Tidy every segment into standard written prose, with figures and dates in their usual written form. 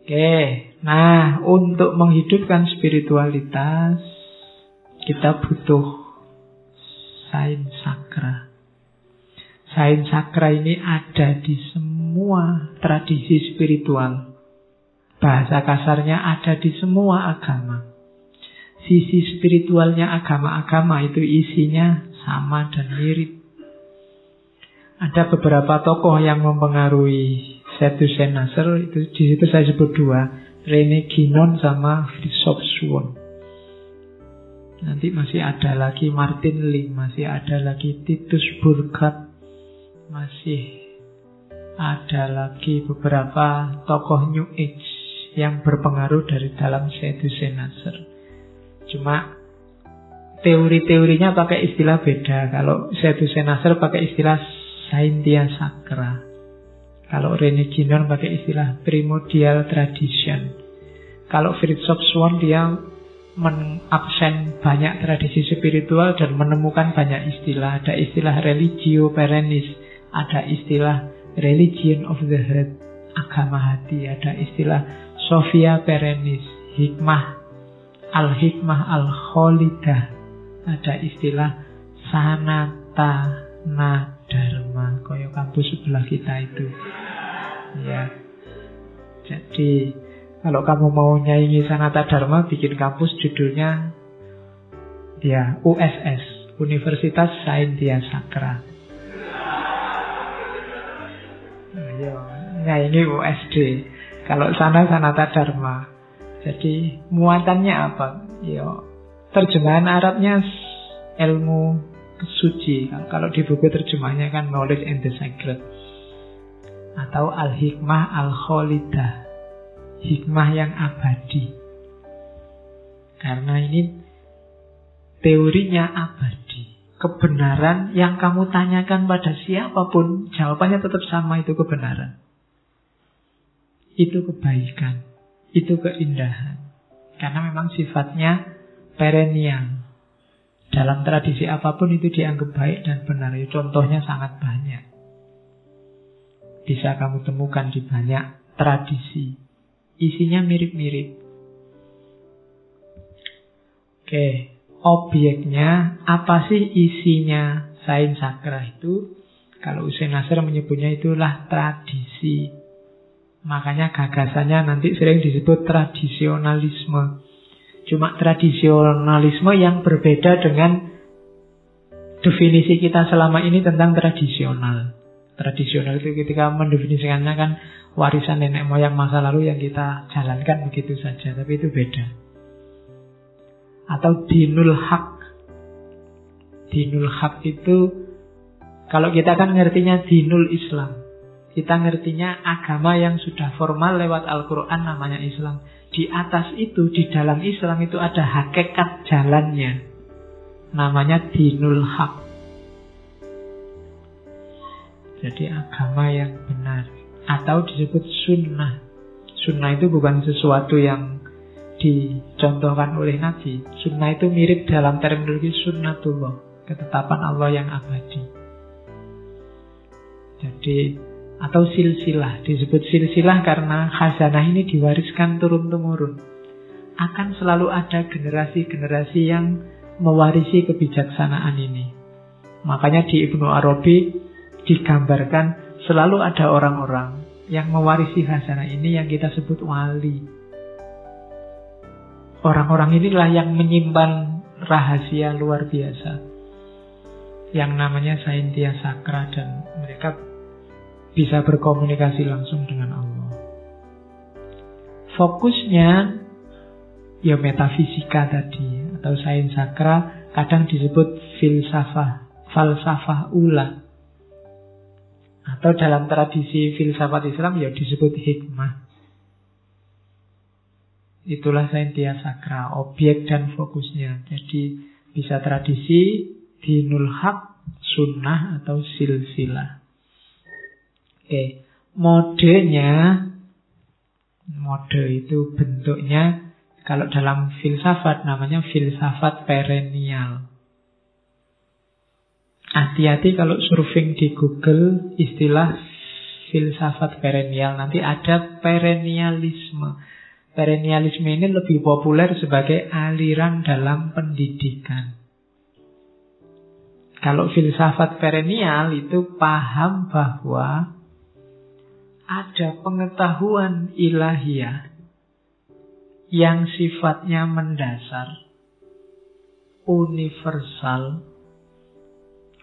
Oke, nah untuk menghidupkan spiritualitas kita butuh sains sakra. Sains sakra ini ada di semua tradisi spiritual. Bahasa kasarnya ada di semua agama. Sisi spiritualnya agama-agama itu isinya sama dan mirip. Ada beberapa tokoh yang mempengaruhi Sethushen Nasr, itu di situ saya sebut dua, Rene Guénon sama Philip Swan. Nanti masih ada lagi Martin Ling, masih ada lagi Titus Burkhardt, masih ada lagi beberapa tokoh New Age yang berpengaruh dari dalam Sethushen Nasr. Cuma teori-teorinya pakai istilah beda. Kalau Sethushen Nasr pakai istilah Saintia Sacra. Kalau Rene Guénon pakai istilah Primordial Tradition. Kalau Fritjof Swan dia mengabsen banyak tradisi spiritual dan menemukan banyak istilah. Ada istilah religio perennis, ada istilah religion of the heart, agama hati, ada istilah Sophia perennis, hikmah al-hikmah al-kholidah, ada istilah sanatana dharma, koyo kampus sebelah kita itu. Ya. Jadi kalau kamu mau nyaingi Sanata Dharma, bikin kampus judulnya ya USS, Universitas Saintia Sacra. Ayo, nyaingi USD. Kalau sana Sanata Dharma. Jadi muatannya apa? Yo, terjemahan Arabnya ilmu suci. Kalau di buku terjemahnya kan Knowledge and the Sacred. Atau Al-Hikmah Al-Kholidah, hikmah yang abadi. Karena ini teorinya abadi. Kebenaran yang kamu tanyakan pada siapapun, jawabannya tetap sama, itu kebenaran. Itu kebaikan. Itu keindahan. Karena memang sifatnya perennial. Dalam tradisi apapun itu dianggap baik dan benar. Contohnya sangat banyak. Bisa kamu temukan di banyak tradisi. Isinya mirip-mirip. Oke, objeknya apa sih isinya sains sakra itu? Kalau Hussein Nasr menyebutnya itulah tradisi. Makanya gagasannya nanti sering disebut tradisionalisme. Cuma tradisionalisme yang berbeda dengan definisi kita selama ini tentang tradisional. Tradisional itu ketika mendefinisikannya kan warisan nenek moyang masa lalu yang kita jalankan begitu saja. Tapi itu beda. Atau dinul haq. Dinul haq itu kalau kita kan ngertinya dinul Islam. Kita ngertinya agama yang sudah formal lewat Al-Quran namanya Islam. Di atas itu, di dalam Islam itu ada hakikat jalannya. Namanya dinul haq. Jadi agama yang benar. Atau disebut sunnah. Sunnah itu bukan sesuatu yang dicontohkan oleh Nabi. Sunnah itu mirip dalam terminologi sunnatullah, ketetapan Allah yang abadi. Jadi atau silsilah, disebut silsilah karena khazanah ini diwariskan turun-temurun. Akan selalu ada generasi-generasi yang mewarisi kebijaksanaan ini. Makanya di Ibnu Arabi digambarkan selalu ada orang-orang yang mewarisi khazanah ini yang kita sebut wali. Orang-orang inilah yang menyimpan rahasia luar biasa yang namanya Saintia Sacra, dan mereka bisa berkomunikasi langsung dengan Allah. Fokusnya ya metafisika tadi atau sains sakra, kadang disebut filsafah, falsafah ula. Atau dalam tradisi filsafat Islam ya disebut hikmah. Itulah Saintia Sacra, objek dan fokusnya. Jadi bisa tradisi, dinul haq, sunnah atau silsilah. Oke, modenya, mode itu bentuknya kalau dalam filsafat namanya filsafat perennial. Hati-hati kalau surfing di Google istilah filsafat perennial. Nanti ada perennialisme. Perennialisme ini lebih populer sebagai aliran dalam pendidikan. Kalau filsafat perennial itu paham bahwa ada pengetahuan ilahiyah yang sifatnya mendasar, universal,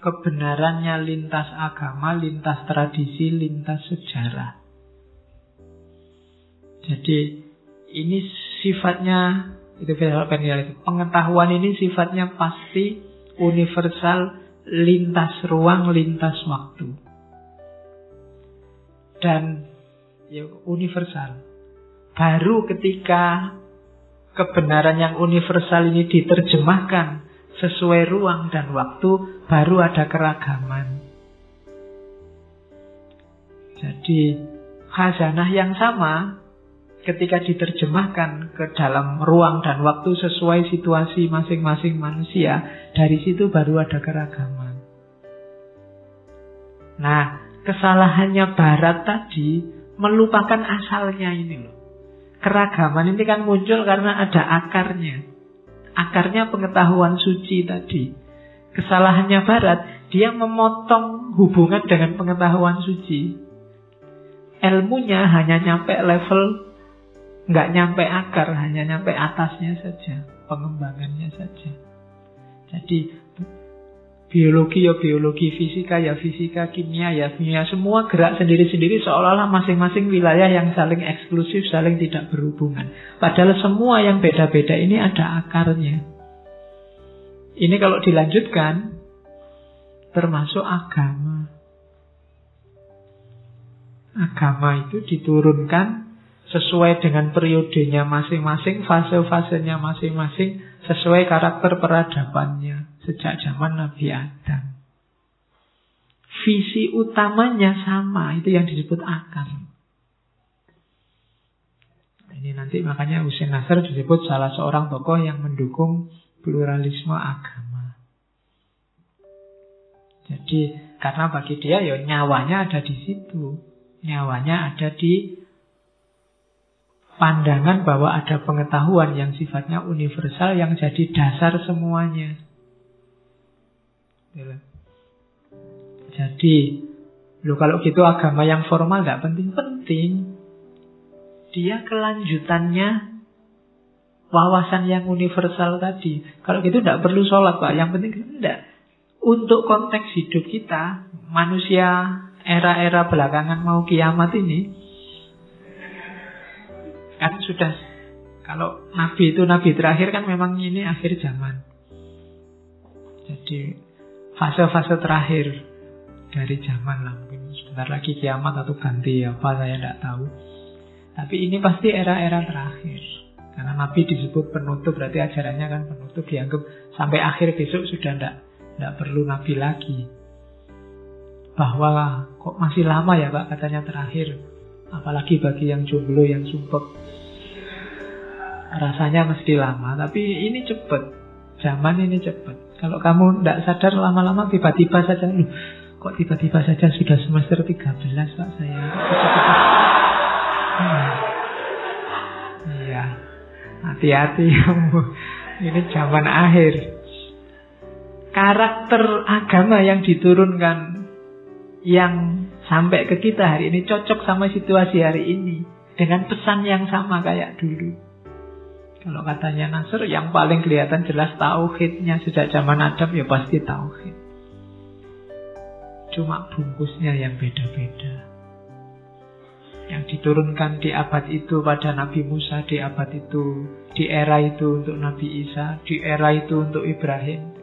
kebenarannya lintas agama, lintas tradisi, lintas sejarah. Jadi ini sifatnya, itu filsafat perennial, pengetahuan ini sifatnya pasti, universal, lintas ruang, lintas waktu. Dan ya, universal. Baru ketika kebenaran yang universal ini diterjemahkan sesuai ruang dan waktu, baru ada keragaman. Jadi khazanah yang sama ketika diterjemahkan ke dalam ruang dan waktu sesuai situasi masing-masing manusia, dari situ baru ada keragaman. Nah, kesalahannya Barat tadi melupakan asalnya ini loh. Keragaman ini kan muncul karena ada akarnya. Akarnya pengetahuan suci tadi. Kesalahannya Barat, dia memotong hubungan dengan pengetahuan suci. Ilmunya hanya nyampe level, nggak nyampe akar, hanya nyampe atasnya saja, pengembangannya saja. Jadi biologi ya biologi, fisika ya fisika, kimia ya kimia, semua gerak sendiri-sendiri seolah-olah masing-masing wilayah yang saling eksklusif, saling tidak berhubungan. Padahal semua yang beda-beda ini ada akarnya. Ini kalau dilanjutkan termasuk agama. Agama itu diturunkan sesuai dengan periodenya masing-masing, fase-fasenya masing-masing, sesuai karakter peradabannya sejak zaman Nabi Adam. Visi utamanya sama, itu yang disebut akar. Ini nanti makanya Hussein Nasr disebut salah seorang tokoh yang mendukung pluralisme agama. Jadi karena bagi dia ya nyawanya ada di situ. Nyawanya ada di pandangan bahwa ada pengetahuan yang sifatnya universal yang jadi dasar semuanya. Jadi, kalau gitu agama yang formal gak penting-penting. Dia kelanjutannya wawasan yang universal tadi. Kalau gitu gak perlu sholat Pak, yang penting enggak. Untuk konteks hidup kita, manusia era-era belakangan mau kiamat ini, kan sudah, kalau Nabi itu Nabi terakhir kan memang ini akhir zaman. Jadi fase-fase terakhir dari zaman lah. Mungkin sebentar lagi kiamat atau ganti apa saya tidak tahu. Tapi ini pasti era-era terakhir. Karena Nabi disebut penutup, berarti ajarannya kan penutup, dianggap sampai akhir besok sudah tidak perlu Nabi lagi. Bahwa kok masih lama ya Pak katanya terakhir. Apalagi bagi yang jomblo, yang sumpek. Rasanya mesti lama, tapi ini cepat. Zaman ini cepat. Kalau kamu tidak sadar lama-lama tiba-tiba saja, kok tiba-tiba saja sudah semester 13 Pak saya. Iya, hati-hati kamu. Ini zaman akhir. Karakter agama yang diturunkan, yang sampai ke kita hari ini cocok sama situasi hari ini, dengan pesan yang sama kayak dulu. Kalau katanya Nasr, yang paling kelihatan jelas tauhidnya. Sejak zaman Adam ya pasti tauhid. Cuma bungkusnya yang beda-beda. Yang diturunkan di abad itu pada Nabi Musa, di abad itu, di era itu untuk Nabi Isa, di era itu untuk Ibrahim.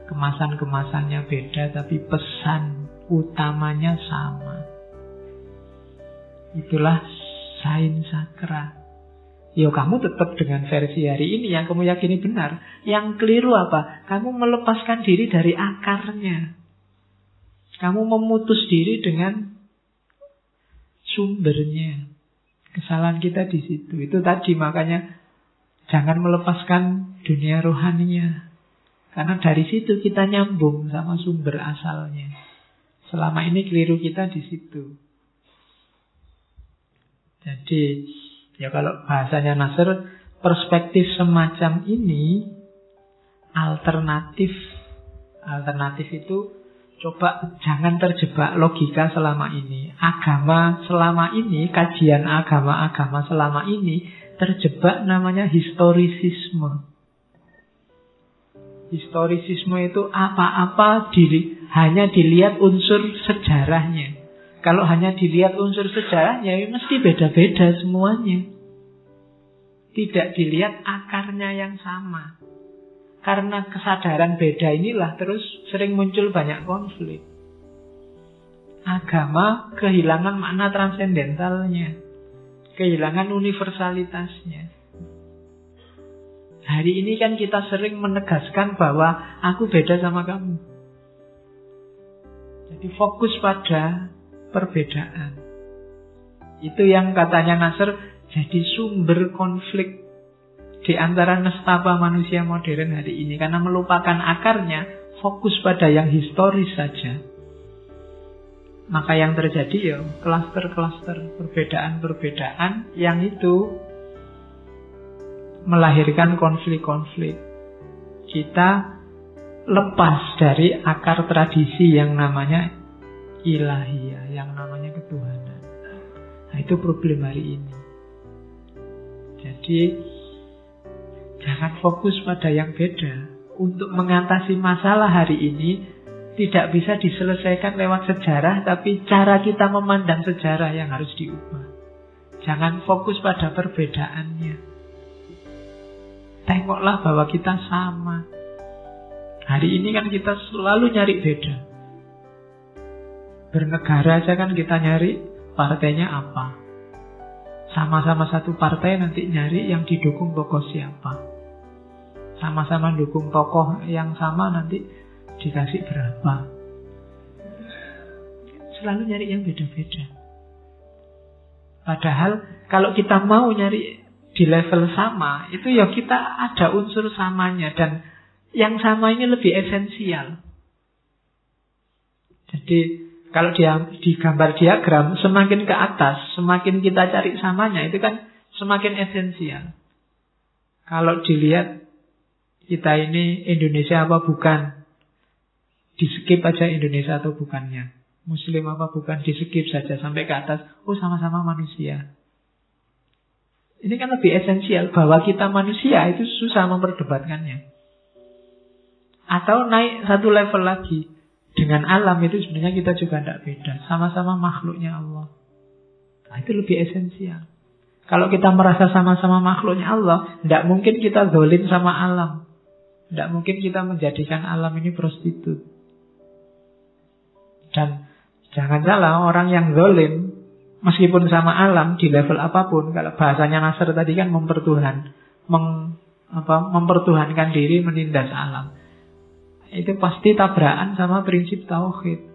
Kemasan-kemasannya beda, tapi pesan utamanya sama. Itulah sains sakra. Ya kamu tetap dengan versi hari ini yang kamu yakini benar. Yang keliru apa? Kamu melepaskan diri dari akarnya. Kamu memutus diri dengan sumbernya. Kesalahan kita di situ. Itu tadi makanya jangan melepaskan dunia rohaninya. Karena dari situ kita nyambung sama sumber asalnya. Selama ini keliru kita di situ. Jadi, ya kalau bahasanya Nasr, perspektif semacam ini alternatif. Alternatif itu coba jangan terjebak logika selama ini. Agama selama ini, kajian agama-agama selama ini terjebak namanya historisisme. Historisisme itu apa-apa hanya dilihat unsur sejarahnya. Kalau hanya dilihat unsur sejarahnya, ya mesti beda-beda semuanya. Tidak dilihat akarnya yang sama. Karena kesadaran beda inilah terus sering muncul banyak konflik. Agama kehilangan makna transendentalnya, kehilangan universalitasnya. Hari ini kan kita sering menegaskan bahwa aku beda sama kamu. Jadi fokus pada perbedaan. Itu yang katanya Nasr jadi sumber konflik di antara nestapa manusia modern hari ini. Karena melupakan akarnya, fokus pada yang historis saja. Maka yang terjadi ya klaster-klaster perbedaan-perbedaan yang itu melahirkan konflik-konflik. Kita lepas dari akar tradisi yang namanya ilahiyah, yang namanya ketuhanan. Nah, itu problem hari ini. Jadi jangan fokus pada yang beda. Untuk mengatasi masalah hari ini tidak bisa diselesaikan lewat sejarah, tapi cara kita memandang sejarah yang harus diubah. Jangan fokus pada perbedaannya. Tengoklah bahwa kita sama. Hari ini kan kita selalu nyari beda. Bernegara aja kan kita nyari partainya apa. Sama-sama satu partai nanti nyari yang didukung tokoh siapa. Sama-sama dukung tokoh yang sama nanti dikasih berapa. Selalu nyari yang beda-beda. Padahal kalau kita mau nyari di level sama, itu ya kita ada unsur samanya. Dan yang sama ini lebih esensial. Jadi kalau di gambar diagram, semakin ke atas, semakin kita cari samanya, itu kan semakin esensial. Kalau dilihat kita ini Indonesia apa bukan, di skip aja Indonesia atau bukannya. Muslim apa bukan, di skip saja sampai ke atas. Oh, sama-sama manusia. Ini kan lebih esensial bahwa kita manusia itu susah memperdebatkannya. Atau naik satu level lagi. Dengan alam itu sebenarnya kita juga tidak beda. Sama-sama makhluknya Allah. Nah, itu lebih esensial. Kalau kita merasa sama-sama makhluknya Allah, tidak mungkin kita zalim sama alam. Tidak mungkin kita menjadikan alam ini prostitut. Dan jangan salah, orang yang zalim meskipun sama alam di level apapun, kalau bahasanya Nasr tadi kan mempertuhankan diri, menindas alam. Itu pasti tabrakan sama prinsip tauhid.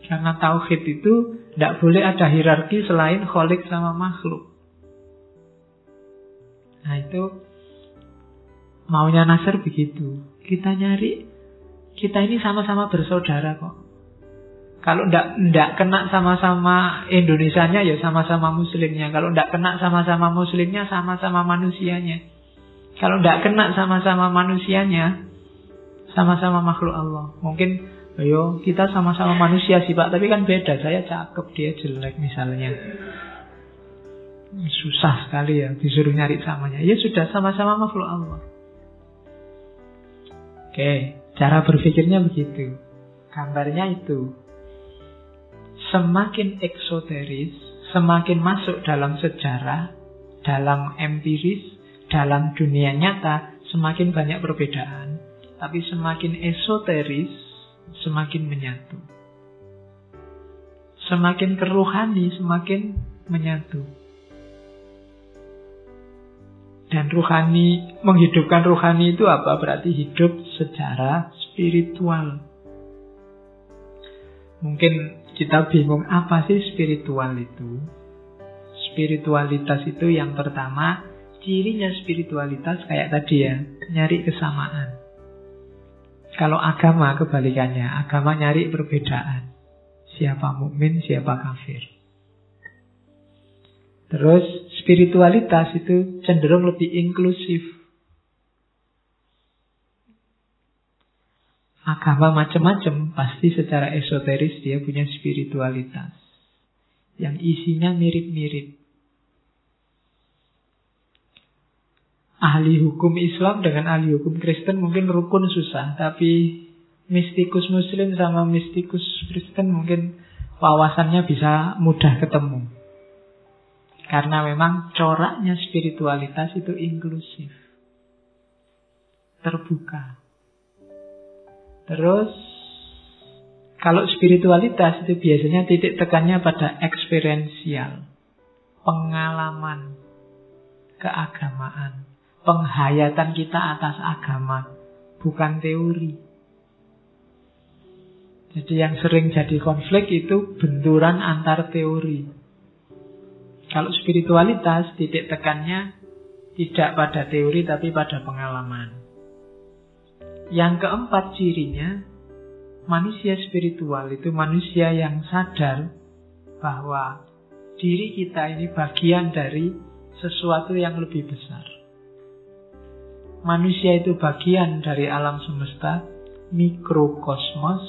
Karena tauhid itu tidak boleh ada hierarki selain kholik sama makhluk. Nah itu maunya Nasr begitu. Kita nyari, kita ini sama-sama bersaudara kok. Kalau ndak kena sama-sama Indonesianya, ya sama-sama Muslimnya. Kalau ndak kena sama-sama Muslimnya, sama-sama manusianya. Kalau ndak kena sama-sama manusianya, sama-sama makhluk Allah. Mungkin, ayo kita sama-sama manusia sih Pak, tapi kan beda. Saya cakep, dia jelek misalnya. Susah sekali ya disuruh nyari samanya. Ya sudah, sama-sama makhluk Allah. Oke, cara berpikirnya begitu. Gambarnya itu. Semakin eksoteris, semakin masuk dalam sejarah, dalam empiris, dalam dunia nyata, semakin banyak perbedaan. Tapi semakin esoteris, semakin menyatu. Semakin keruhani, semakin menyatu. Dan ruhani, menghidupkan ruhani itu apa? Berarti hidup secara spiritual. Mungkin kita bingung apa sih spiritual itu. Spiritualitas itu yang pertama, cirinya spiritualitas kayak tadi ya, nyari kesamaan. Kalau agama kebalikannya, agama nyari perbedaan. Siapa mukmin, siapa kafir. Terus spiritualitas itu cenderung lebih inklusif. Agama macam-macam pasti secara esoteris dia punya spiritualitas yang isinya mirip-mirip. Ahli hukum Islam dengan ahli hukum Kristen mungkin rukun susah, tapi mistikus Muslim sama mistikus Kristen mungkin wawasannya bisa mudah ketemu. Karena memang coraknya spiritualitas itu inklusif, terbuka. Terus kalau spiritualitas itu biasanya titik tekannya pada eksperiensial, pengalaman, keagamaan, penghayatan kita atas agama, bukan teori. Jadi yang sering jadi konflik itu benturan antar teori. Kalau spiritualitas titik tekannya tidak pada teori tapi pada pengalaman. Yang keempat cirinya, manusia spiritual itu manusia yang sadar bahwa diri kita ini bagian dari sesuatu yang lebih besar. Manusia itu bagian dari alam semesta, mikrokosmos,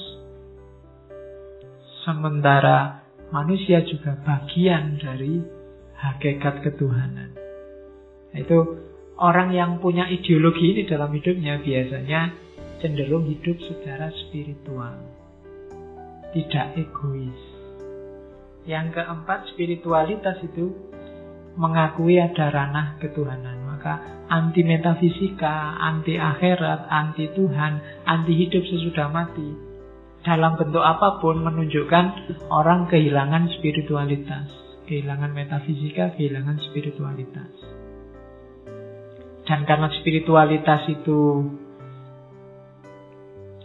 sementara manusia juga bagian dari hakikat ketuhanan. Itu orang yang punya ideologi ini dalam hidupnya biasanya cenderung hidup secara spiritual, tidak egois. Yang keempat, spiritualitas itu mengakui ada ranah ketuhanan. Maka anti metafisika, anti akhirat, anti Tuhan, anti hidup sesudah mati, dalam bentuk apapun menunjukkan orang kehilangan spiritualitas, kehilangan metafisika, kehilangan spiritualitas. Dan karena spiritualitas itu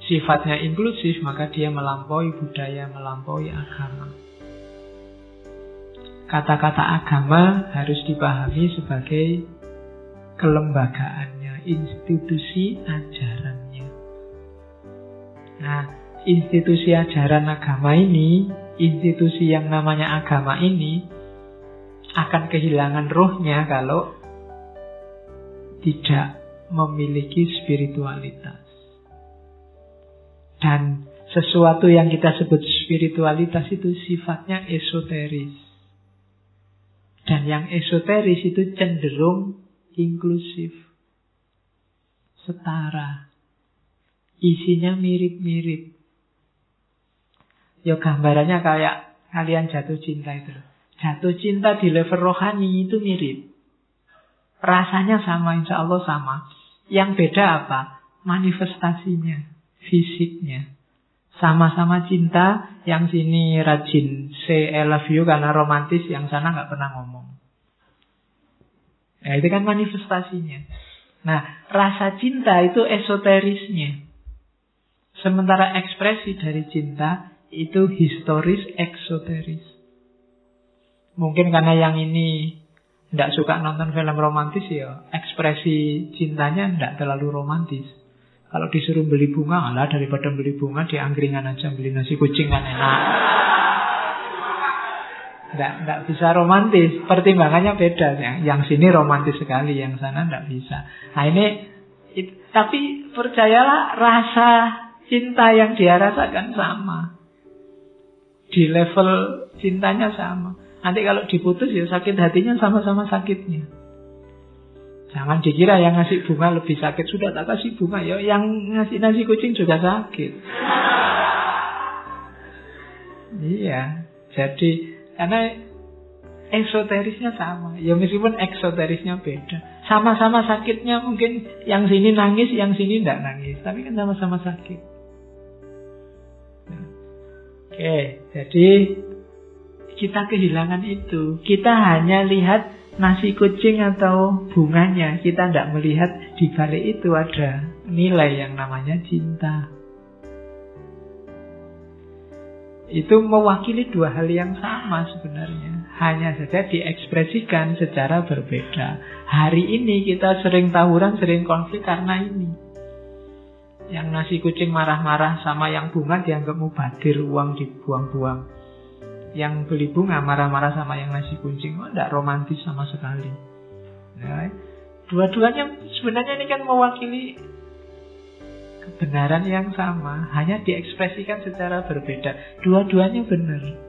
sifatnya inklusif, maka dia melampaui budaya, melampaui agama. Kata-kata agama harus dipahami sebagai kelembagaannya, institusi ajarannya. Nah, institusi ajaran agama ini, institusi yang namanya agama ini akan kehilangan rohnya kalau tidak memiliki spiritualitas. Dan sesuatu yang kita sebut spiritualitas itu sifatnya esoteris. Dan yang esoteris itu cenderung inklusif, setara, isinya mirip-mirip. Ya gambarannya kayak kalian jatuh cinta itu. Jatuh cinta di level rohani itu mirip. Rasanya sama, insya Allah sama. Yang beda apa? Manifestasinya, fisiknya. Sama-sama cinta, yang sini rajin say I love you karena romantis, yang sana nggak pernah ngomong. Nah, itu kan manifestasinya. Nah, rasa cinta itu esoterisnya. Sementara ekspresi dari cinta itu historis eksoteris. Mungkin karena yang ini tidak suka nonton film romantis, ya ekspresi cintanya tidak terlalu romantis. Kalau disuruh beli bunga, alah daripada beli bunga di angkringan aja, beli nasi kucing kan enak. Tidak bisa romantis. Pertimbangannya beda. Yang sini romantis sekali, yang sana tidak bisa. Nah ini, tapi percayalah rasa cinta yang dia rasakan sama. Di level cintanya sama. Nanti kalau diputus ya sakit hatinya sama-sama sakitnya. Jangan dikira yang ngasih bunga lebih sakit. Sudah tak kasih bunga, ya yang ngasih nasi kucing juga sakit. Iya. Jadi karena esoterisnya sama. Ya meskipun eksoterisnya beda. Sama-sama sakitnya, mungkin yang sini nangis, yang sini tidak nangis. Tapi kan sama-sama sakit. Nah. Oke, jadi kita kehilangan itu. Kita hanya lihat nasi kucing atau bunganya. Kita tidak melihat di balik itu ada nilai yang namanya cinta. Itu mewakili dua hal yang sama sebenarnya. Hanya saja diekspresikan secara berbeda. Hari ini kita sering tawuran, sering konflik karena ini. Yang nasi kucing marah-marah sama yang bunga dianggap mubadir, uang dibuang-buang. Yang beli bunga marah-marah sama yang ngasih kuncing. Oh, tidak romantis sama sekali. Nah, dua-duanya sebenarnya ini kan mewakili kebenaran yang sama, hanya diekspresikan secara berbeda. Dua-duanya benar.